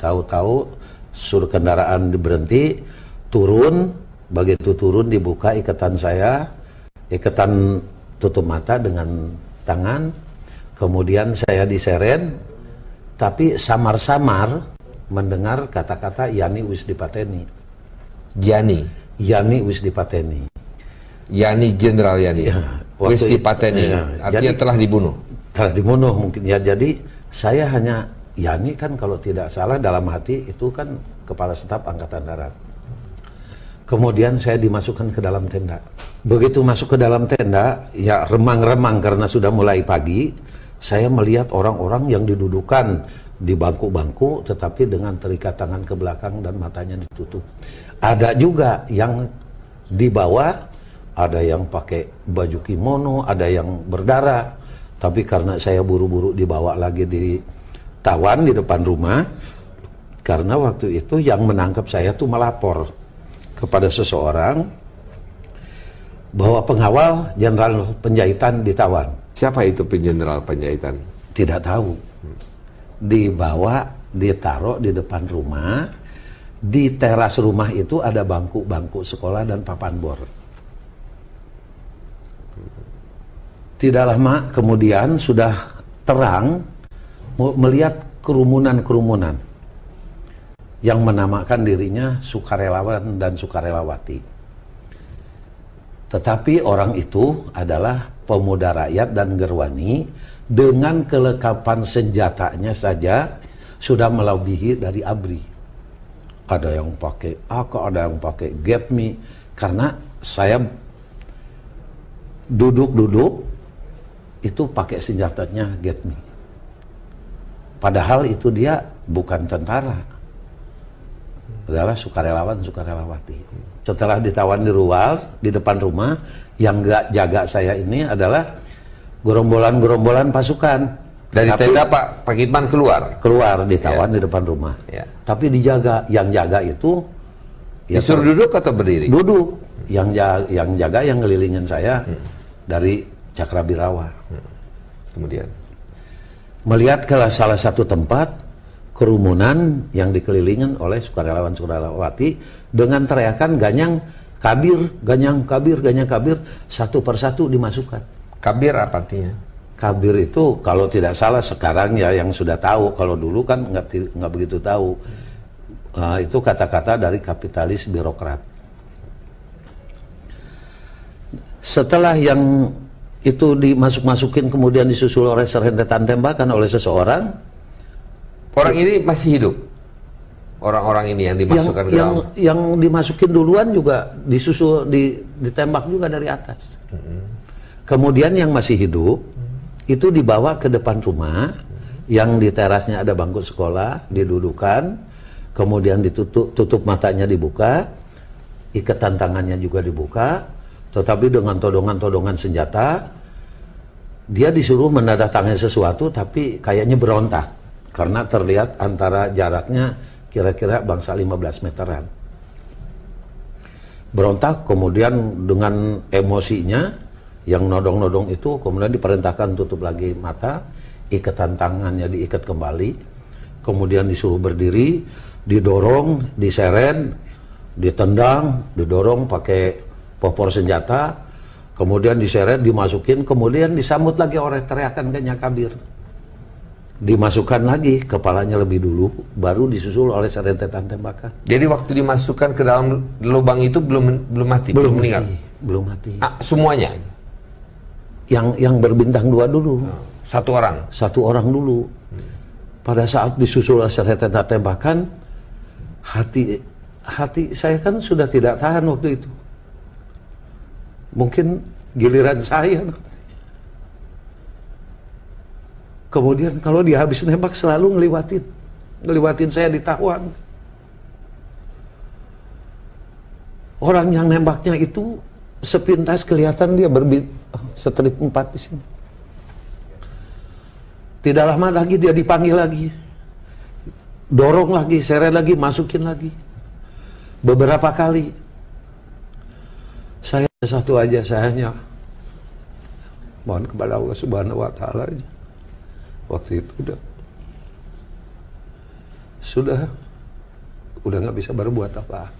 Tahu-tahu suruh kendaraan berhenti, turun, begitu turun dibuka ikatan saya, ikatan tutup mata dengan tangan, kemudian saya diseret, tapi samar-samar mendengar kata-kata Yani wis dipateni. Yani wis dipateni. Yani Jenderal Yani. Ya, wis dipateni. Ya, artinya jadi, telah dibunuh. Telah dibunuh mungkin ya. Jadi saya hanya Yani kan kalau tidak salah dalam hati itu kan Kepala Staf Angkatan Darat. Kemudian saya dimasukkan ke dalam tenda. Begitu masuk ke dalam tenda, ya remang-remang karena sudah mulai pagi, saya melihat orang-orang yang didudukan di bangku-bangku tetapi dengan terikat tangan ke belakang dan matanya ditutup. Ada juga yang di bawah, ada yang pakai baju kimono, ada yang berdarah. Tapi karena saya buru-buru dibawa lagi ditawan di depan rumah, karena waktu itu yang menangkap saya tuh melapor kepada seseorang bahwa pengawal Jenderal Penjahitan ditawan. Siapa itu Jenderal Penjahitan? Tidak tahu. Dibawa, ditaruh di depan rumah. Di teras rumah itu ada bangku-bangku sekolah dan papan bor. Tidak lama kemudian sudah terang melihat kerumunan-kerumunan yang menamakan dirinya sukarelawan dan sukarelawati. Tetapi orang itu adalah pemuda rakyat dan gerwani dengan kelengkapan senjatanya saja sudah melebihi dari ABRI. Ada yang pakai AK, ada yang pakai GEPMI. Karena saya duduk-duduk itu pakai senjatanya GEPMI. Padahal itu dia bukan tentara, adalah sukarelawan-sukarelawati. Setelah ditawan di luar, di depan rumah, yang gak jaga saya ini adalah gerombolan-gerombolan pasukan. Dari tenda Pak Kitman keluar ditawan di depan rumah. Ya. Tapi dijaga, yang jaga itu disuruh duduk atau berdiri? Duduk. Yang jaga yang ngelilingin saya dari Cakrabirawa. Kemudian melihat ke salah satu tempat kerumunan yang dikelilingin oleh sukarelawan-sukarelawati dengan teriakan ganyang kabir, ganyang kabir, ganyang kabir, satu persatu dimasukkan. Kabir apa artinya? Kabir itu kalau tidak salah sekarang ya yang sudah tahu, kalau dulu kan nggak begitu tahu. Itu kata-kata dari kapitalis birokrat. Setelah yang itu dimasuk-masukin kemudian disusul oleh serhentetan tembakan oleh seseorang. Orang ini masih hidup? Orang-orang ini yang dimasukkan ke dalam? Yang dimasukin duluan juga disusul, ditembak juga dari atas. Kemudian yang masih hidup itu dibawa ke depan rumah, yang di terasnya ada bangku sekolah, didudukan, kemudian tutup matanya dibuka, ikatan tangannya juga dibuka, tetapi dengan todongan-todongan senjata. Dia disuruh menandatangani sesuatu tapi kayaknya berontak karena terlihat antara jaraknya kira-kira bangsa 15 meteran. Berontak, kemudian dengan emosinya yang nodong-nodong itu kemudian diperintahkan tutup lagi mata, ikatan tangannya diikat kembali, kemudian disuruh berdiri, didorong, diseret, ditendang, didorong pakai popor senjata, kemudian diseret, dimasukin, kemudian disambut lagi oleh teriakan ganyang kabir. Dimasukkan lagi, kepalanya lebih dulu, baru disusul oleh serentetan tembakan. Jadi waktu dimasukkan ke dalam lubang itu belum mati, belum meninggal? Belum mati. Semuanya? Yang berbintang 2 dulu. Satu orang? Satu orang dulu. Pada saat disusul oleh serentetan tembakan, hati saya kan sudah tidak tahan waktu itu. Mungkin giliran saya. Kemudian kalau dia habis nembak selalu ngeliwatin saya ditawan. Orang yang nembaknya itu sepintas kelihatan dia setrip 4 di sini. Tidak lama lagi dia dipanggil lagi, dorong lagi, seret lagi, masukin lagi. Beberapa kali. Saya satu aja, saya hanya mohon kepada Allah Subhanahu wa Ta'ala aja. Waktu itu udah sudah udah nggak bisa berbuat apa.